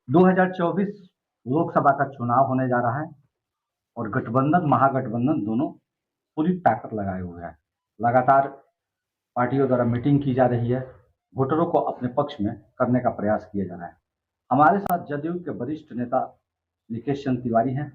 2024 लोकसभा का चुनाव होने जा रहा है और गठबंधन महागठबंधन दोनों पूरी ताकत लगाए हुए हैं। लगातार पार्टियों द्वारा मीटिंग की जा रही है, वोटरों को अपने पक्ष में करने का प्रयास किया जा रहा है। हमारे साथ जदयू के वरिष्ठ नेता निकेश चंद्र तिवारी हैं,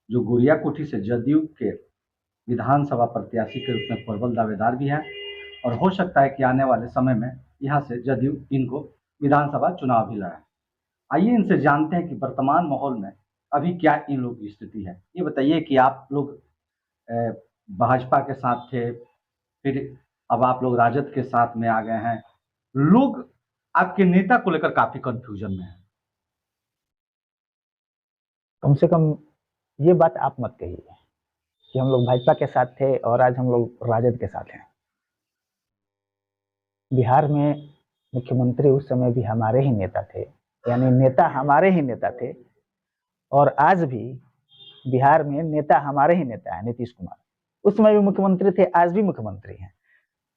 जो गोरियाकोठी से जदयू के विधानसभा प्रत्याशी के रूप में प्रबल दावेदार भी हैं और हो सकता है कि आने वाले समय में यहाँ से जदयू इनको विधानसभा चुनाव भी लड़ाए। आइए इनसे जानते हैं कि वर्तमान माहौल में अभी क्या इन लोगों की स्थिति है। ये बताइए कि आप लोग भाजपा के साथ थे, फिर अब आप लोग राजद के साथ में आ गए हैं। लोग आपके नेता को लेकर काफी कंफ्यूजन में है। कम से कम ये बात आप मत कहिए कि हम लोग भाजपा के साथ थे और आज हम लोग राजद के साथ हैं। बिहार में मुख्यमंत्री उस समय भी हमारे ही नेता थे, यानी नेता हमारे ही नेता थे, और आज भी बिहार में नेता हमारे ही नेता है नीतीश कुमार। उस समय भी मुख्यमंत्री थे, आज भी मुख्यमंत्री हैं।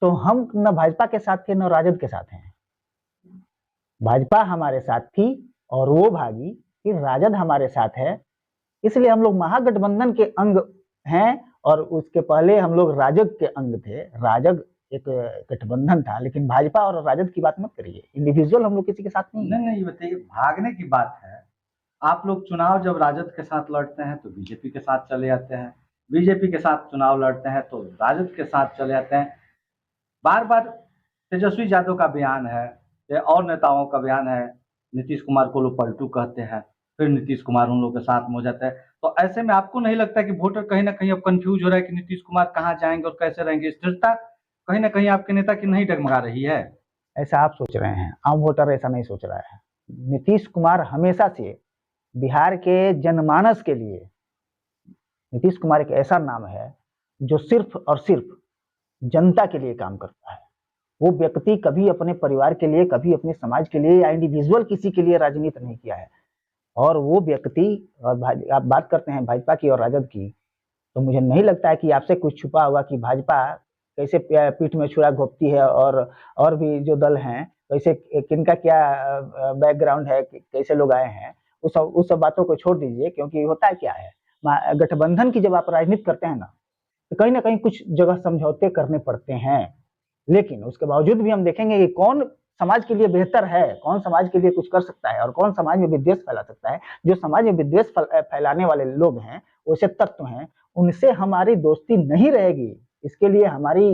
तो हम न भाजपा के साथ थे न राजद के साथ हैं। भाजपा हमारे साथ थी और वो भागी, फिर राजद हमारे साथ है, इसलिए हम लोग महागठबंधन के अंग हैं। और उसके पहले हम लोग राजग के अंग थे। राजग एक गठबंधन था, लेकिन भाजपा और राजद की बात मत करिए, इंडिविजुअल हम लोग किसी के साथ नहीं। नहीं, बताइए, भागने की बात है। आप लोग चुनाव जब राजद के साथ लड़ते हैं तो बीजेपी के साथ चले जाते हैं, बीजेपी के साथ चुनाव लड़ते हैं तो राजद के साथ चले जाते हैं। बार बार तेजस्वी यादव का बयान है या और नेताओं का बयान है, नीतीश कुमार को लोग पलटू कहते हैं, फिर नीतीश कुमार उन लोगों के साथ में हो जाता है। तो ऐसे में आपको नहीं लगता कि वोटर कहीं ना कहीं अब कंफ्यूज हो रहा है कि नीतीश कुमार कहाँ जाएंगे और कैसे रहेंगे? स्थिरता कहीं ना कहीं आपके नेता की नहीं डगमगा रही है? ऐसा आप सोच रहे हैं, आम वोटर ऐसा नहीं सोच रहा है। नीतीश कुमार हमेशा से बिहार के जनमानस के लिए, नीतीश कुमार एक ऐसा नाम है जो सिर्फ और सिर्फ जनता के लिए काम करता है। वो व्यक्ति कभी अपने परिवार के लिए, कभी अपने समाज के लिए या इंडिविजुअल किसी के लिए राजनीति नहीं किया है। और वो व्यक्ति, और आप बात करते हैं भाजपा की और राजद की, तो मुझे नहीं लगता है कि आपसे कुछ छुपा हुआ कि भाजपा कैसे पीठ में छुरा घोंपती है और भी जो दल हैं कैसे, किनका क्या बैकग्राउंड है, कैसे लोग आए हैं, उस सब बातों को छोड़ दीजिए। क्योंकि होता है क्या है, गठबंधन की जब आप राजनीति करते हैं ना, तो कहीं ना कहीं कुछ जगह समझौते करने पड़ते हैं। लेकिन उसके बावजूद भी हम देखेंगे कि कौन समाज के लिए बेहतर है, कौन समाज के लिए कुछ कर सकता है और कौन समाज में विद्वेष फैला सकता है। जो समाज में विद्वेष फैलाने वाले लोग हैं, वैसे तत्व हैं, उनसे हमारी दोस्ती नहीं रहेगी। इसके लिए हमारी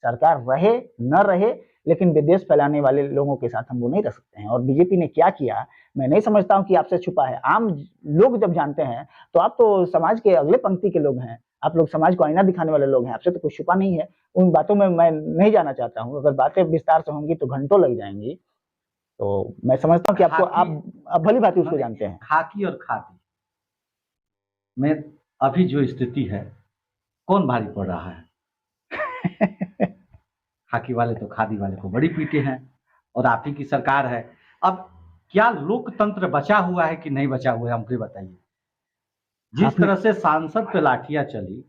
सरकार रहे न रहे, लेकिन विद्वेष फैलाने वाले लोगों के साथ हम वो नहीं रह सकते हैं। और बीजेपी ने क्या किया, मैं नहीं समझता हूँ कि आपसे छुपा है। आम लोग जब जानते हैं, तो आप तो समाज के अगले पंक्ति के लोग हैं, आप लोग समाज को आईना दिखाने वाले लोग हैं, आपसे तो कुछ छुपा नहीं है। उन बातों में मैं नहीं जाना चाहता हूँ, अगर बातें विस्तार से होंगी तो घंटों लग जाएंगी। तो मैं समझता हूँ कि आपको, आप भली भांति उसको जानते हैं। खाकी और खादी में अभी जो स्थिति है, कौन भारी पड़ रहा है? खाकी वाले तो खादी वाले को बड़ी पीटे हैं और आप ही की सरकार है। अब क्या लोकतंत्र बचा हुआ है कि नहीं बचा हुआ है, हमको बताइए। जिस तरह से सांसद पे लाठियां चली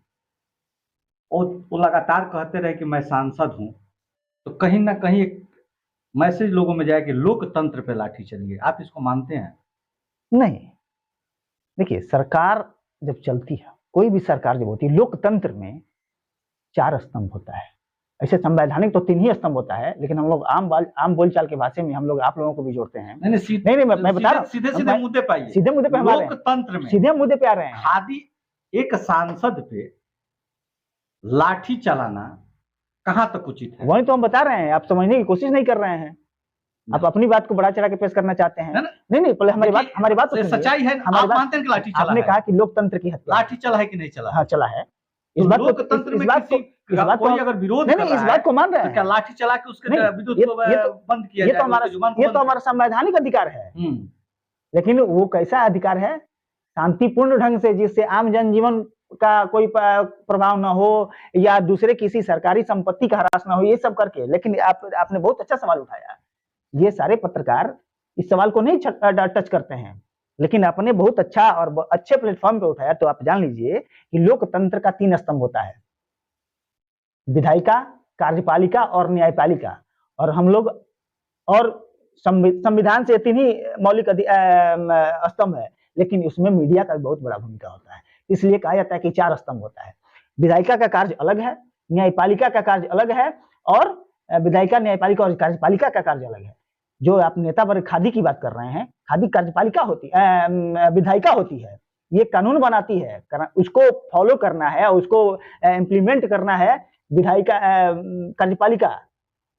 और वो लगातार कहते रहे कि मैं सांसद हूं, तो कहीं ना कहीं एक मैसेज लोगों में जाए कि लोकतंत्र पे लाठी चली है। आप इसको मानते हैं? नहीं, देखिए, सरकार जब चलती है, कोई भी सरकार जब होती है, लोकतंत्र में 4 स्तंभ होता है। ऐसे संवैधानिक तो 3 ही स्तंभ होता है, लेकिन हम लोग आम बोलचाल के भाषा में हम लोग आप लोगों को भी जोड़ते हैं। नहीं, मैं बता रहा हूं, सीधे मुद्दे पे आइए। सीधे मुद्दे पे हम लोकतंत्र में सीधे मुद्दे पे आ रहे हैं। खादी एक सांसद पे लाठी चलाना कहां तक उचित है? वही तो हम बता रहे हैं, आप समझने की कोशिश नहीं कर रहे हैं। आप अपनी बात को बढ़ा चढ़ा के पेश करना चाहते हैं। नहीं, पहले हमारी बात तो सच्चाई है। आप मानते हैं कि लाठी चला है? आपने कहा कि लोकतंत्र की हत्या, लाठी चला है कि नहीं चला? हाँ, चला है। इस बात कोई अगर विरोध कर रहा है, इस बात को मान रहे हैं, तो क्या लाठी चला के उसके विद्युत को बंद किया जाए? ये तो हमारा संवैधानिक अधिकार है। लेकिन वो कैसा अधिकार है? शांतिपूर्ण ढंग से, जिससे आम जनजीवन का कोई प्रभाव न हो या दूसरे किसी सरकारी संपत्ति का ह्रास न हो, ये सब करके। लेकिन आपने बहुत अच्छा सवाल उठाया। ये सारे पत्रकार इस सवाल को नहीं टच करते हैं, लेकिन आपने बहुत अच्छा और अच्छे प्लेटफॉर्म पे उठाया। तो आप जान लीजिए कि लोकतंत्र का 3 स्तंभ होता है: विधायिका, कार्यपालिका और न्यायपालिका, और हम लोग और संविधान से 3 ही मौलिक स्तंभ है, लेकिन उसमें मीडिया का बहुत बड़ा भूमिका होता है। इसलिए कहा जाता है कि 4 स्तंभ होता है। विधायिका का कार्य अलग है, न्यायपालिका का कार्य अलग है, और विधायिका, न्यायपालिका और कार्यपालिका का कार्य अलग है। जो आप नेता वर्ग खादी की बात कर रहे हैं, खादी कार्यपालिका होती विधायिका होती है, ये कानून बनाती है, उसको फॉलो करना है, उसको इम्प्लीमेंट करना है विधायिका, कार्यपालिका,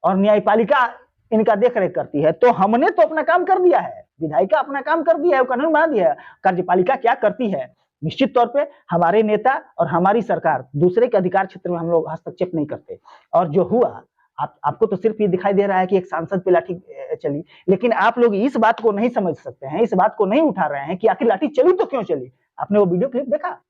और न्यायपालिका इनका देख रेख करती है। तो हमने तो अपना काम कर दिया है, विधायिका अपना काम कर दिया है, कानून बना दिया है। कार्यपालिका क्या करती है? निश्चित तौर पे हमारे नेता और हमारी सरकार दूसरे के अधिकार क्षेत्र में हम लोग हस्तक्षेप नहीं करते। और जो हुआ, आपको तो सिर्फ ये दिखाई दे रहा है कि एक सांसद पे लाठी चली, लेकिन आप लोग इस बात को नहीं समझ सकते हैं, इस बात को नहीं उठा रहे हैं कि आखिर लाठी चली तो क्यों चली। आपने वो वीडियो क्लिप देखा?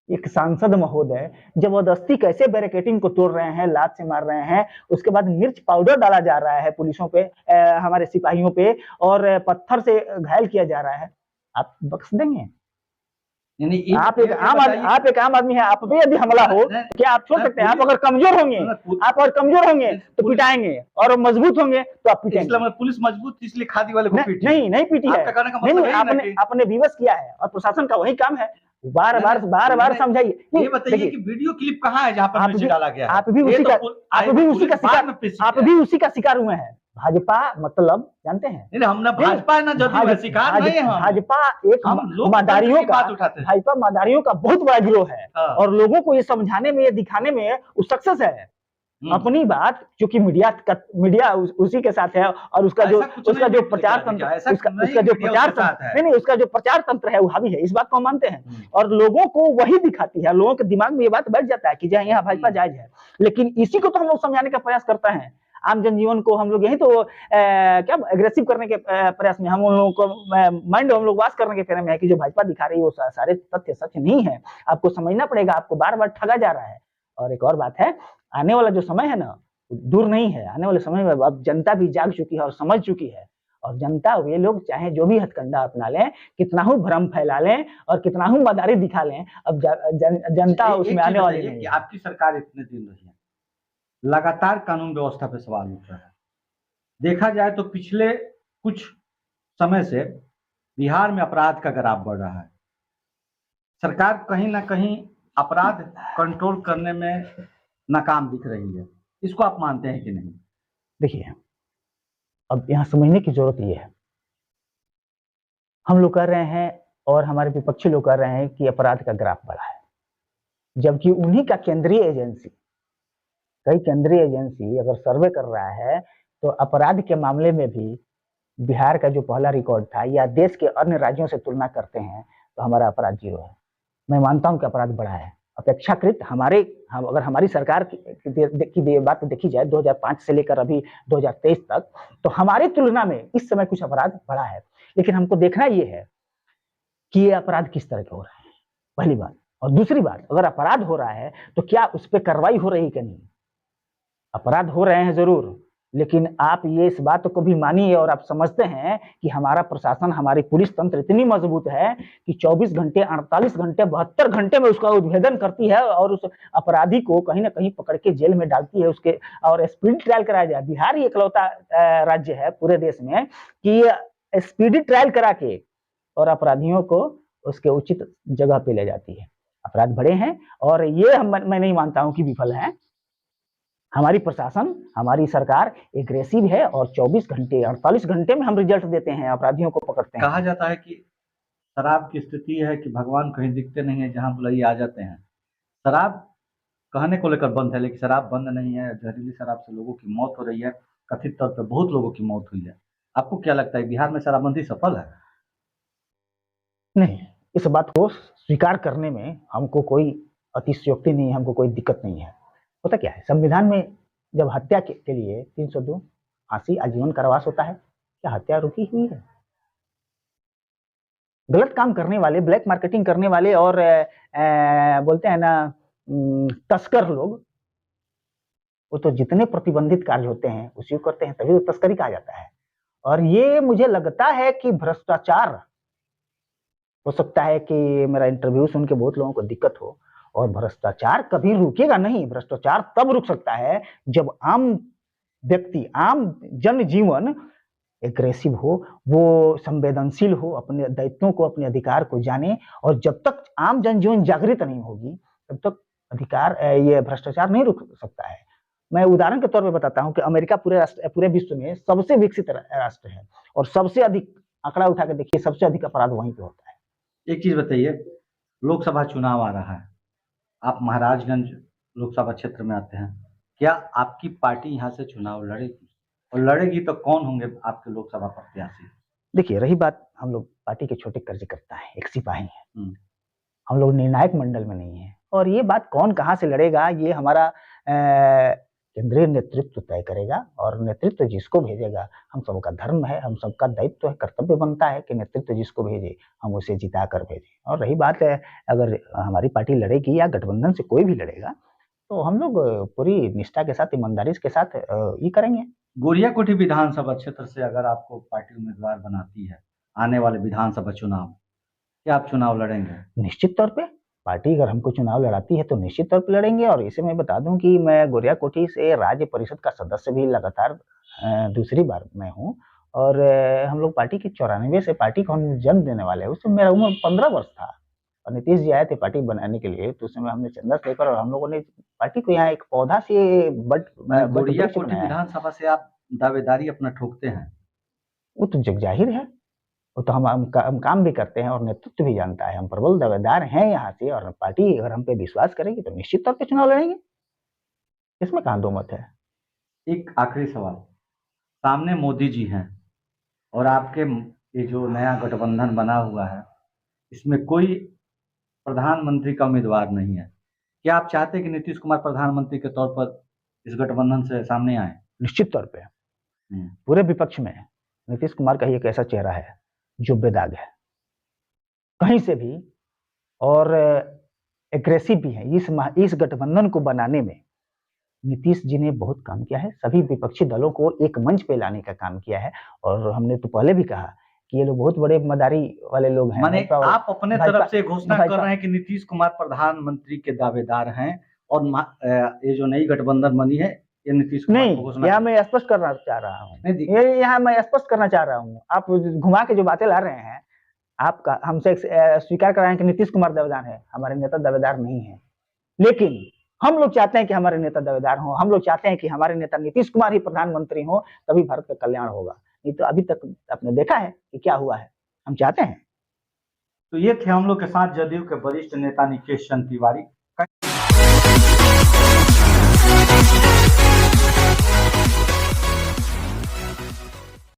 एक सांसद महोदय जबरदस्ती कैसे बैरिकेडिंग को तोड़ रहे हैं, लात से मार रहे हैं, उसके बाद मिर्च पाउडर डाला जा रहा है पुलिसों पे, हमारे सिपाहियों पे, और पत्थर से घायल किया जा रहा है। आप बख्श देंगे? आप एक आम आदमी है, आप पे यदि हमला हो क्या आप छोड़ सकते हैं? आप अगर कमजोर होंगे तो पिटाएंगे, और मजबूत होंगे तो आप पिटाएंगे। पुलिस मजबूत इसलिए खादी वाले को पीटी नहीं पीटी है, नहीं, आपने विवश किया है, और प्रशासन का वही काम है बार बार समझाइए। ये बताइए कि वीडियो क्लिप कहाँ है जहाँ पर मिर्च डाला गया है? आप भी उसी का शिकार हुए हैं। भाजपा मतलब जानते हैं? नहीं, हम ना भाजपा ना जदयू शिकार नहीं है। भाजपा एक मादारियों का बहुत बड़ा गिरोह है, और लोगों को ये समझाने में, ये दिखाने में वो सक्सेस है। अपनी बात, क्योंकि मीडिया उसी के साथ है, और उसका जो प्रचार तंत्र है वो हावी है, इस बात को हम मानते हैं, और लोगों को वही दिखाती है। लोगों के दिमाग में ये बात बैठ जाता है कि जहाँ यहाँ भाजपा जायज है, लेकिन इसी को तो हम लोग समझाने का प्रयास करते हैं। आम जनजीवन को हम लोग यही तो क्या एग्रेसिव करने के प्रयास में, हम उन लोगों को माइंड हम लोग वाश करने के फेरे में है कि जो भाजपा दिखा रही है वो सारे तथ्य सच नहीं है। आपको समझना पड़ेगा, आपको बार बार ठगा जा रहा है। और एक और बात है, आने वाला जो समय है ना, दूर नहीं है। आने वाले समय में अब जनता भी जाग चुकी है और समझ चुकी है, और जनता, वे लोग चाहे जो भी हथकंडा अपना लें, कितना ही भ्रम फैला लें और कितना ही मदारी दिखा लें, अब जनता उसमें आने वाली नहीं है। आपकी सरकार इतने दिन रही है, लगातार कानून व्यवस्था पे सवाल उठ रहा है। देखा जाए तो पिछले कुछ समय से बिहार में अपराध का ग्राफ बढ़ रहा है। सरकार कहीं ना कहीं अपराध कंट्रोल करने में नाकाम दिख रही है, इसको आप मानते हैं कि नहीं? देखिए, अब यहाँ समझने की जरूरत ये है, हम लोग कह रहे हैं और हमारे विपक्षी लोग कह रहे हैं कि अपराध का ग्राफ बढ़ा है, जबकि उन्हीं का केंद्रीय एजेंसी, कई केंद्रीय एजेंसी अगर सर्वे कर रहा है तो अपराध के मामले में भी बिहार का जो पहला रिकॉर्ड था, या देश के अन्य राज्यों से तुलना करते हैं तो हमारा अपराध 0 है। मैं मानता हूं कि अपराध बढ़ा है अपेक्षाकृत। अगर हमारी सरकार की बात देखी जाए 2005 से लेकर अभी 2023 तक, तो हमारी तुलना में इस समय कुछ अपराध बढ़ा है। लेकिन हमको देखना ये है कि ये अपराध किस तरह के हो रहे हैं, पहली बात। और दूसरी बात, अगर अपराध हो रहा है तो क्या उस पर कार्रवाई हो रही है कि नहीं। अपराध हो रहे हैं जरूर, लेकिन आप ये इस बात को भी मानिए और आप समझते हैं कि हमारा प्रशासन, हमारी पुलिस तंत्र इतनी मजबूत है कि 24 घंटे, 48 घंटे, 72 घंटे में उसका उद्भेदन करती है और उस अपराधी को कहीं ना कहीं पकड़ के जेल में डालती है, उसके और स्पीडी ट्रायल कराया जाए। बिहार ही इकलौता राज्य है पूरे देश में कि स्पीडी ट्रायल करा के और अपराधियों को उसके उचित जगह पे ले जाती है। अपराध बढ़े हैं, और ये मैं नहीं मानता हूं कि विफल है। हमारी प्रशासन, हमारी सरकार एग्रेसिव है, और 24 घंटे, 48 घंटे में हम रिजल्ट देते हैं, अपराधियों को पकड़ते हैं। कहा जाता है कि शराब की स्थिति है कि भगवान कहीं दिखते नहीं है, जहां बुलाइए आ जाते हैं। शराब कहने को लेकर बंद है, लेकिन शराब बंद नहीं है। जहरीली शराब से लोगों की मौत हो रही है, कथित तौर पर बहुत लोगों की मौत हुई है। आपको क्या लगता है, बिहार में शराबबंदी सफल है? नहीं, इस बात को स्वीकार करने में हमको कोई अतिशयोक्ति नहीं है, हमको कोई दिक्कत नहीं है। होता क्या है, संविधान में जब हत्या के लिए 302 फांसी, आजीवन कारावास होता है, क्या हत्या रुकी हुई है? गलत काम करने वाले, ब्लैक मार्केटिंग करने वाले और बोलते हैं ना तस्कर लोग, वो तो जितने प्रतिबंधित कार्य होते हैं उसी को करते हैं, तभी तो तस्करी कहा जाता है। और ये मुझे लगता है कि भ्रष्टाचार, हो सकता है कि मेरा इंटरव्यू सुन के बहुत लोगों को दिक्कत हो, और भ्रष्टाचार कभी रुकेगा नहीं। भ्रष्टाचार तब रुक सकता है जब आम व्यक्ति, आम जनजीवन एग्रेसिव हो, वो संवेदनशील हो, अपने दायित्वों को, अपने अधिकार को जाने। और जब तक आम जनजीवन जागृत नहीं होगी तब तक ये भ्रष्टाचार नहीं रुक सकता है। मैं उदाहरण के तौर पे बताता हूं कि अमेरिका पूरे विश्व में सबसे विकसित राष्ट्र है और सबसे अधिक आंकड़ा उठा के देखिए, सबसे अधिक अपराध वहीं पे होता है। एक चीज बताइए, लोकसभा चुनाव आ रहा है, आप महाराजगंज लोकसभा क्षेत्र में आते हैं, क्या आपकी पार्टी यहाँ से चुनाव लड़ेगी, और लड़ेगी तो कौन होंगे आपके लोकसभा प्रत्याशी? देखिए, रही बात, हम लोग पार्टी के छोटे कार्यकर्ता हैं, एक सिपाही हैं, हम लोग निर्णायक मंडल में नहीं है। और ये बात कौन कहाँ से लड़ेगा ये हमारा केंद्रीय नेतृत्व तय करेगा, और नेतृत्व जिसको भेजेगा, हम सबका धर्म है, हम सबका दायित्व है, कर्तव्य बनता है कि नेतृत्व जिसको भेजे हम उसे जिता कर भेजें। और रही बात है, अगर हमारी पार्टी लड़ेगी या गठबंधन से कोई भी लड़ेगा तो हम लोग पूरी निष्ठा के साथ, ईमानदारी के साथ ये करेंगे। गोरियाकोठी विधानसभा क्षेत्र से अगर आपको पार्टी उम्मीदवार बनाती है आने वाले विधानसभा चुनाव, क्या आप चुनाव लड़ेंगे? निश्चित तौर पे पार्टी अगर हमको चुनाव लड़ाती है तो निश्चित तौर पे लड़ेंगे। और इसे मैं बता दूं कि मैं गोरियाकोठी से राज्य परिषद का सदस्य भी लगातार दूसरी बार मैं हूँ। और हम लोग पार्टी की 94 से पार्टी को हम जन्म देने वाले हैं। उस समय मेरा उम्र 15 वर्ष था और नीतीश जी आए थे पार्टी बनाने के लिए, तो उस समय हमने चंदा लेकर और हम लोगों ने पार्टी को यहाँ एक पौधा से गोरियाकोठी विधानसभा से आप दावेदारी अपना ठोकते हैं, वो तो जग जाहिर है। वो तो हम काम भी करते हैं और नेतृत्व भी जानता है। हम प्रबल दावेदार हैं यहाँ से, और पार्टी अगर हम पे विश्वास करेगी तो निश्चित तौर पे चुनाव लड़ेंगे, इसमें कहाँ दो मत है। एक आखिरी सवाल, सामने मोदी जी हैं और आपके ये जो नया गठबंधन बना हुआ है इसमें कोई प्रधानमंत्री का उम्मीदवार नहीं है, क्या आप चाहते हैं कि नीतीश कुमार प्रधानमंत्री के तौर पर इस गठबंधन से सामने आए? निश्चित तौर पे पूरे विपक्ष में नीतीश कुमार का ही एक ऐसा चेहरा है जो बेदाग है कहीं से भी, और एग्रेसिव भी है। इस गठबंधन को बनाने में नीतीश जी ने बहुत काम किया है, सभी विपक्षी दलों को एक मंच पे लाने का काम किया है। और हमने तो पहले भी कहा कि ये लोग बहुत बड़े मदारी वाले लोग हैं। माने आप अपने तरफ से घोषणा कर रहे हैं कि नीतीश कुमार प्रधानमंत्री के दावेदार हैं, और ये जो नई गठबंधन बनी है ये नीतीश कुमार नहीं, यहाँ मैं स्पष्ट करना चाह रहा हूँ, ये यहाँ मैं स्पष्ट करना चाह रहा हूँ। आप घुमा के जो बातें ला रहे हैं, आपका हमसे स्वीकार कर रहे हैं कि नीतीश कुमार दावेदार है, हमारे नेता दावेदार नहीं है। लेकिन हम लोग चाहते हैं कि हमारे नेता दावेदार हो, हम लोग चाहते हैं कि हमारे नेता नीतीश कुमार ही प्रधानमंत्री हो, तभी भारत का कल्याण होगा। नहीं तो अभी तक आपने देखा है कि क्या हुआ है। हम चाहते हैं। तो ये थे हम लोग के साथ जदयू के वरिष्ठ नेता निकेश चंद तिवारी।